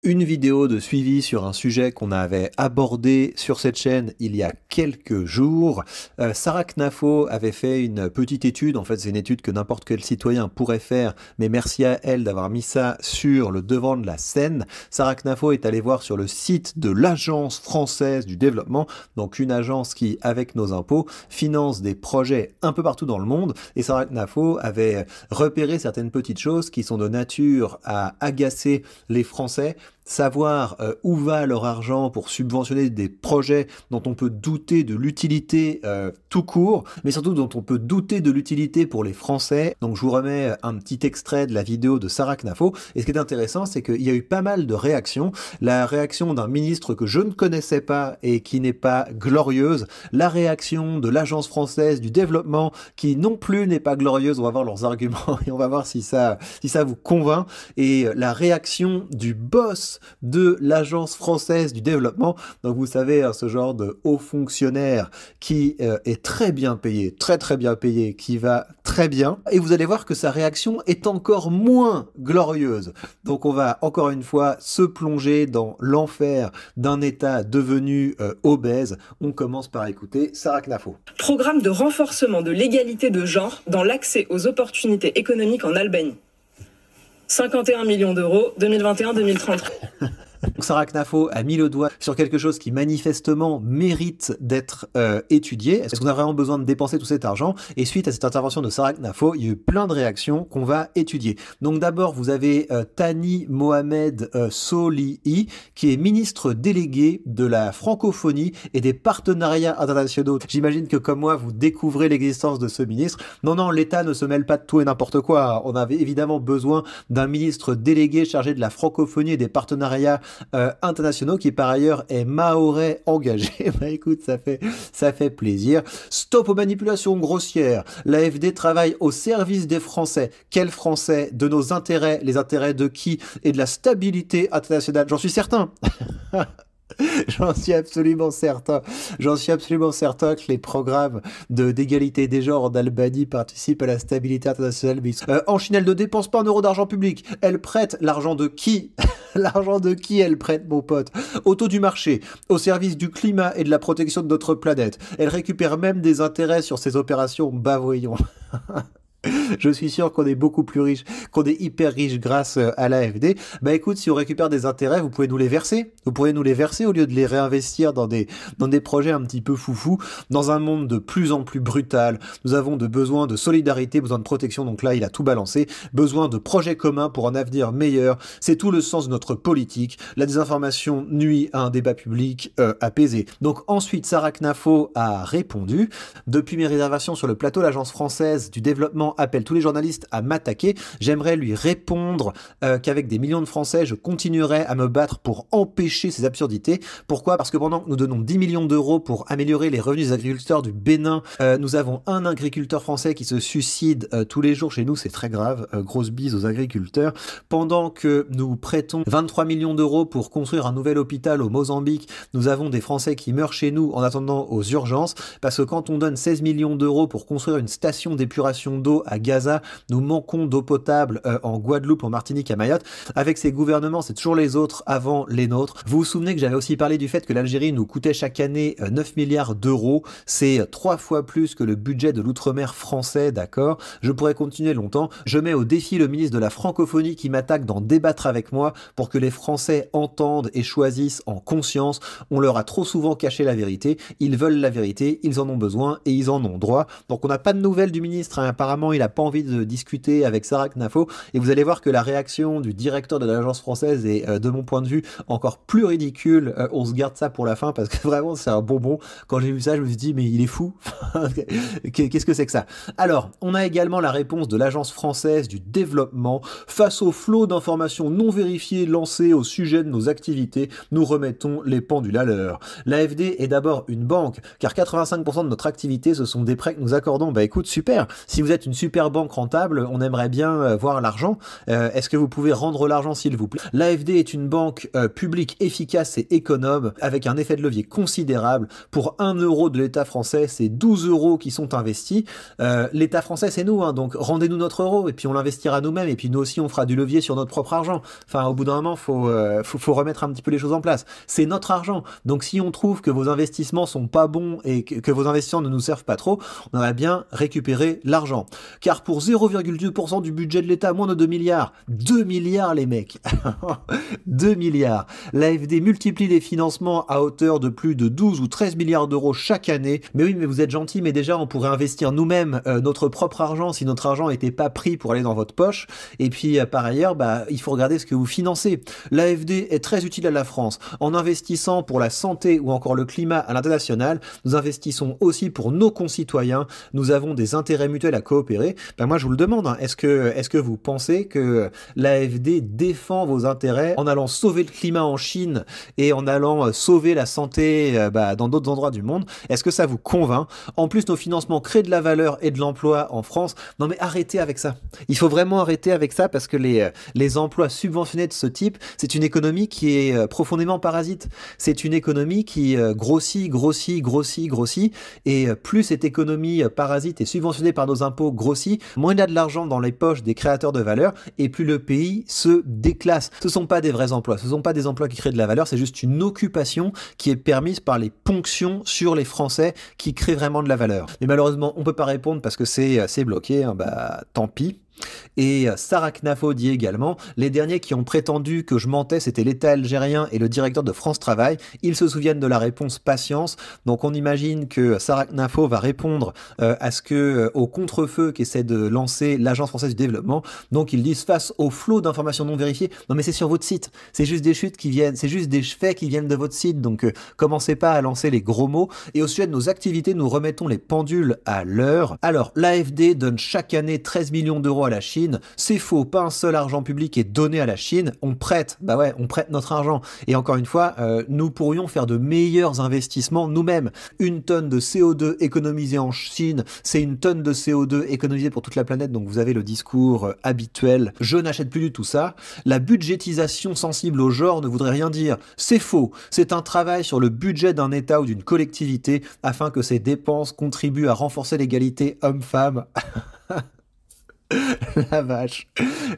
Une vidéo de suivi sur un sujet qu'on avait abordé sur cette chaîne il y a quelques jours. Sarah Knafo avait fait une petite étude, en fait c'est une étude que n'importe quel citoyen pourrait faire, mais merci à elle d'avoir mis ça sur le devant de la scène. Sarah Knafo est allée voir sur le site de l'Agence française du développement, donc une agence qui, avec nos impôts, finance des projets un peu partout dans le monde, et Sarah Knafo avait repéré certaines petites choses qui sont de nature à agacer les Français, savoir où va leur argent pour subventionner des projets dont on peut douter de l'utilité tout court, mais surtout dont on peut douter de l'utilité pour les Français. Donc je vous remets un petit extrait de la vidéo de Sarah Knafo, et ce qui est intéressant, c'est qu'il y a eu pas mal de réactions. La réaction d'un ministre que je ne connaissais pas et qui n'est pas glorieuse, la réaction de l'Agence française du développement qui non plus n'est pas glorieuse. On va voir leurs arguments et on va voir si ça vous convainc, et la réaction du boss de l'Agence française du développement. Donc vous savez, ce genre de haut fonctionnaire qui est très bien payé, très bien payé, qui va très bien. Et vous allez voir que sa réaction est encore moins glorieuse. Donc on va encore une fois se plonger dans l'enfer d'un État devenu obèse. On commence par écouter Sarah Knafo. Programme de renforcement de l'égalité de genre dans l'accès aux opportunités économiques en Albanie. 51 millions d'euros, 2021-2030. Sarah Knafo a mis le doigt sur quelque chose qui manifestement mérite d'être étudié. Est-ce qu'on a vraiment besoin de dépenser tout cet argent? Et suite à cette intervention de Sarah Knafo, il y a eu plein de réactions qu'on va étudier. Donc d'abord, vous avez Thani Mohamed Solihi, qui est ministre délégué de la francophonie et des partenariats internationaux. J'imagine que comme moi, vous découvrez l'existence de ce ministre. Non, l'État ne se mêle pas de tout et n'importe quoi. On avait évidemment besoin d'un ministre délégué chargé de la francophonie et des partenariats internationaux, qui par ailleurs est mahorais engagé. Bah écoute, ça fait plaisir. Stop aux manipulations grossières. L'AfD travaille au service des Français. Quels Français? De nos intérêts, les intérêts de qui? Et de la stabilité internationale. J'en suis certain. J'en suis absolument certain. J'en suis absolument certain que les programmes d'égalité des genres en Albanie participent à la stabilité internationale. Mais en Chine, elle ne dépense pas un euro d'argent public. Elle prête l'argent de qui? L'argent de qui elle prête, mon pote? Au taux du marché, au service du climat et de la protection de notre planète. Elle récupère même des intérêts sur ces opérations. Bah voyons. Je suis sûr qu'on est beaucoup plus riche, qu'on est hyper riche grâce à l'AfD. Bah écoute, si on récupère des intérêts, vous pouvez nous les verser. Vous pourrez nous les verser au lieu de les réinvestir dans des projets un petit peu foufou. Dans un monde de plus en plus brutal, nous avons besoin de solidarité, besoin de protection. Donc là, il a tout balancé. Besoin de projets communs pour un avenir meilleur. C'est tout le sens de notre politique. La désinformation nuit à un débat public apaisé. Donc ensuite, Sarah Knafo a répondu. Depuis mes réservations sur le plateau, l'Agence française du développement appelle tous les journalistes à m'attaquer. J'aimerais lui répondre qu'avec des millions de Français, je continuerai à me battre pour empêcher ces absurdités. Pourquoi? Parce que pendant que nous donnons 10 millions d'euros pour améliorer les revenus des agriculteurs du Bénin, nous avons un agriculteur français qui se suicide tous les jours chez nous. C'est très grave. Grosse bise aux agriculteurs. Pendant que nous prêtons 23 millions d'euros pour construire un nouvel hôpital au Mozambique, nous avons des Français qui meurent chez nous en attendant aux urgences. Parce que quand on donne 16 millions d'euros pour construire une station d'épuration d'eau à Gaza, nous manquons d'eau potable en Guadeloupe, en Martinique, à Mayotte. Avec ces gouvernements, c'est toujours les autres avant les nôtres. Vous vous souvenez que j'avais aussi parlé du fait que l'Algérie nous coûtait chaque année 9 milliards d'euros. C'est 3 fois plus que le budget de l'outre-mer français, d'accord? Je pourrais continuer longtemps. Je mets au défi le ministre de la francophonie qui m'attaque d'en débattre avec moi pour que les Français entendent et choisissent en conscience. On leur a trop souvent caché la vérité. Ils veulent la vérité, ils en ont besoin et ils en ont droit. Donc on n'a pas de nouvelles du ministre, hein. Apparemment, il n'a pas envie de discuter avec Sarah Knafo, et vous allez voir que la réaction du directeur de l'agence française est, de mon point de vue, encore plus ridicule. On se garde ça pour la fin, parce que vraiment, c'est un bonbon. Quand j'ai vu ça, je me suis dit, mais il est fou. Qu'est-ce que c'est que ça? Alors, on a également la réponse de l'agence française du développement. Face au flot d'informations non vérifiées lancées au sujet de nos activités, nous remettons les pendules à l'heure. L'AfD est d'abord une banque, car 85% de notre activité, ce sont des prêts que nous accordons. Bah écoute, super. Si vous êtes une super banque rentable, on aimerait bien voir l'argent. Est-ce que vous pouvez rendre l'argent s'il vous plaît? L'AFD est une banque publique efficace et économe avec un effet de levier considérable. Pour 1 euro de l'État français, c'est 12 euros qui sont investis. L'État français, c'est nous, hein, donc rendez-nous notre euro et puis on l'investira nous-mêmes et puis nous aussi on fera du levier sur notre propre argent. Enfin, au bout d'un moment, faut remettre un petit peu les choses en place. C'est notre argent. Donc si on trouve que vos investissements sont pas bons et que vos investissements ne nous servent pas trop, on aurait bien récupéré l'argent. Car pour 0,2% du budget de l'État, moins de 2 milliards. 2 milliards les mecs. 2 milliards. L'AFD multiplie les financements à hauteur de plus de 12 ou 13 milliards d'euros chaque année. Mais oui, mais vous êtes gentils, mais déjà on pourrait investir nous-mêmes notre propre argent si notre argent n'était pas pris pour aller dans votre poche. Et puis par ailleurs, il faut regarder ce que vous financez. L'AFD est très utile à la France. En investissant pour la santé ou encore le climat à l'international, nous investissons aussi pour nos concitoyens. Nous avons des intérêts mutuels à coopérer. Moi je vous le demande, hein, est-ce que vous pensez que l'AFD défend vos intérêts en allant sauver le climat en Chine et en allant sauver la santé dans d'autres endroits du monde? Est-ce que ça vous convainc? En plus, nos financements créent de la valeur et de l'emploi en France. Non mais arrêtez avec ça. Il faut vraiment arrêter avec ça parce que les emplois subventionnés de ce type, c'est une économie qui est profondément parasite. C'est une économie qui grossit et plus cette économie parasite et subventionnée par nos impôts grossit, moins il y a de l'argent dans les poches des créateurs de valeur et plus le pays se déclasse. Ce sont pas des vrais emplois, ce sont pas des emplois qui créent de la valeur, c'est juste une occupation qui est permise par les ponctions sur les Français qui créent vraiment de la valeur. Mais malheureusement, on peut pas répondre parce que c'est bloqué, hein, tant pis. Et Sarah Knafo dit également, les derniers qui ont prétendu que je mentais, c'était l'État algérien et le directeur de France Travail. Ils se souviennent de la réponse patience. Donc on imagine que Sarah Knafo va répondre au contre-feu qu'essaie de lancer l'Agence française du développement. Donc ils disent face au flot d'informations non vérifiées. Non mais c'est sur votre site. C'est juste des chutes qui viennent, c'est juste des faits qui viennent de votre site. Donc commencez pas à lancer les gros mots. Et au sujet de nos activités, nous remettons les pendules à l'heure. Alors l'AFD donne chaque année 13 millions d'euros à la Chine. C'est faux, pas un seul argent public est donné à la Chine. On prête, on prête notre argent. Et encore une fois, nous pourrions faire de meilleurs investissements nous-mêmes. 1 tonne de CO2 économisée en Chine, c'est 1 tonne de CO2 économisée pour toute la planète. Donc vous avez le discours habituel. Je n'achète plus du tout ça. La budgétisation sensible au genre ne voudrait rien dire. C'est faux. C'est un travail sur le budget d'un État ou d'une collectivité afin que ces dépenses contribuent à renforcer l'égalité homme-femme. La vache.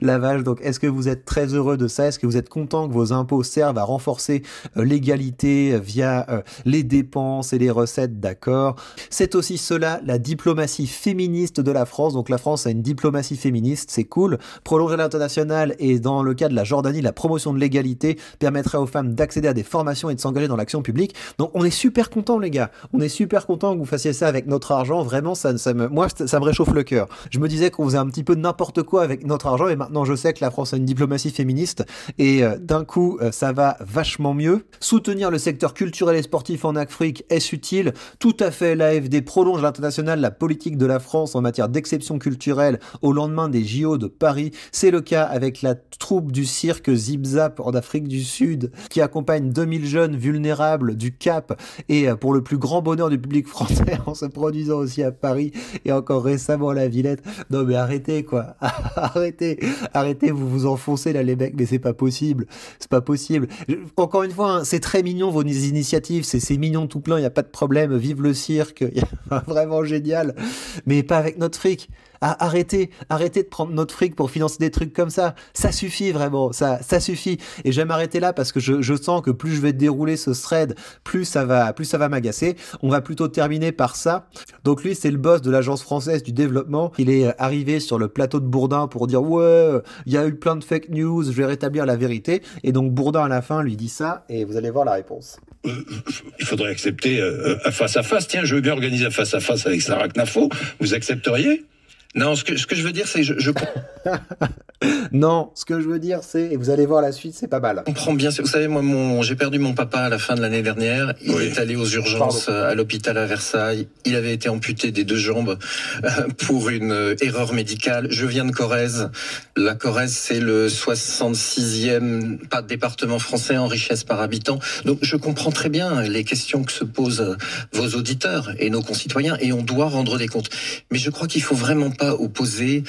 Donc est-ce que vous êtes très heureux de ça? Est-ce que vous êtes content que vos impôts servent à renforcer l'égalité via les dépenses et les recettes? D'accord. C'est aussi cela la diplomatie féministe de la France. Donc la France a une diplomatie féministe, c'est cool. Prolonger l'international et dans le cas de la Jordanie, la promotion de l'égalité permettrait aux femmes d'accéder à des formations et de s'engager dans l'action publique. Donc on est super contents les gars. On est super contents que vous fassiez ça avec notre argent. Vraiment, moi ça me réchauffe le cœur. Je me disais qu'on faisait un petit peu de n'importe quoi avec notre argent et maintenant je sais que la France a une diplomatie féministe et d'un coup ça va vachement mieux. Soutenir le secteur culturel et sportif en Afrique est utile. Tout à fait, l'AFD prolonge à l'international la politique de la France en matière d'exception culturelle au lendemain des JO de Paris. C'est le cas avec la troupe du cirque Zip Zap en Afrique du Sud qui accompagne 2000 jeunes vulnérables du Cap et pour le plus grand bonheur du public français en se produisant aussi à Paris et encore récemment à la Villette. Non mais arrêtez quoi, arrêtez, vous vous enfoncez là les mecs, mais c'est pas possible. Encore une fois, hein, c'est très mignon vos initiatives, c'est mignon tout plein, y a pas de problème, vive le cirque, vraiment génial, mais pas avec notre fric. Arrêtez de prendre notre fric pour financer des trucs comme ça. Ça suffit vraiment, ça suffit. Et je vais m'arrêter là parce que je sens que plus je vais dérouler ce thread, plus ça va m'agacer. On va plutôt terminer par ça. Donc lui, c'est le boss de l'Agence française du développement. Il est arrivé sur le plateau de Bourdin pour dire ouais, il y a eu plein de fake news, je vais rétablir la vérité. Et donc Bourdin à la fin lui dit ça et vous allez voir la réponse. Il faudrait accepter un face à face. Tiens, je veux bien organiser un face à face avec Sarah Knafo. Vous accepteriez? Non, ce que je veux dire, c'est je Non, ce que je veux dire, c'est, et vous allez voir la suite, c'est pas mal. Je comprends bien. Vous savez, moi, j'ai perdu mon papa à la fin de l'année dernière. Il est allé aux urgences à l'hôpital à Versailles. Il avait été amputé des 2 jambes pour une erreur médicale. Je viens de Corrèze. La Corrèze, c'est le 66e département français en richesse par habitant. Donc, je comprends très bien les questions que se posent vos auditeurs et nos concitoyens, et on doit rendre des comptes. Mais je crois qu'il faut vraiment pas pas opposer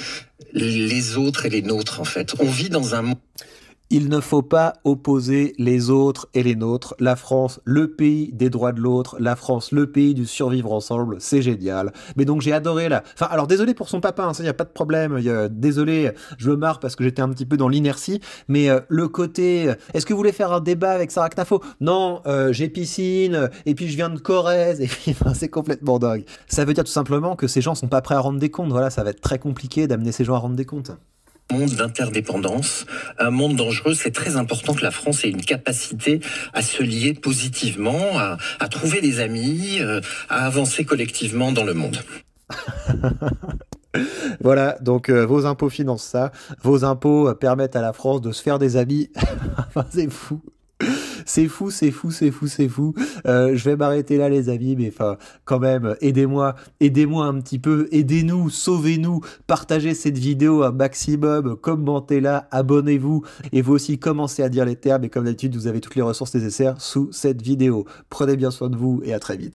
les autres et les nôtres, en fait. On vit dans un monde... Il ne faut pas opposer les autres et les nôtres. La France, le pays des droits de l'autre. La France, le pays du survivre ensemble. C'est génial. Mais donc j'ai adoré là. Enfin, alors désolé pour son papa, hein, ça y a pas de problème. Désolé, je me marre parce que j'étais un petit peu dans l'inertie. Mais le côté, est-ce que vous voulez faire un débat avec Sarah Knafo? Non, j'ai piscine et puis je viens de Corrèze et puis enfin, c'est complètement dingue. Ça veut dire tout simplement que ces gens sont pas prêts à rendre des comptes. Voilà, ça va être très compliqué d'amener ces gens à rendre des comptes. Monde d'interdépendance, un monde dangereux. C'est très important que la France ait une capacité à se lier positivement, à trouver des amis, à avancer collectivement dans le monde. Voilà, donc vos impôts financent ça, vos impôts permettent à la France de se faire des amis. Enfin, c'est fou. C'est fou, c'est fou, c'est fou, c'est fou. Je vais m'arrêter là, les amis, mais enfin, quand même, aidez-moi un petit peu, aidez-nous, sauvez-nous, partagez cette vidéo un maximum, commentez-la, abonnez-vous, et vous aussi commencez à dire les termes, et comme d'habitude, vous avez toutes les ressources nécessaires sous cette vidéo. Prenez bien soin de vous, et à très vite.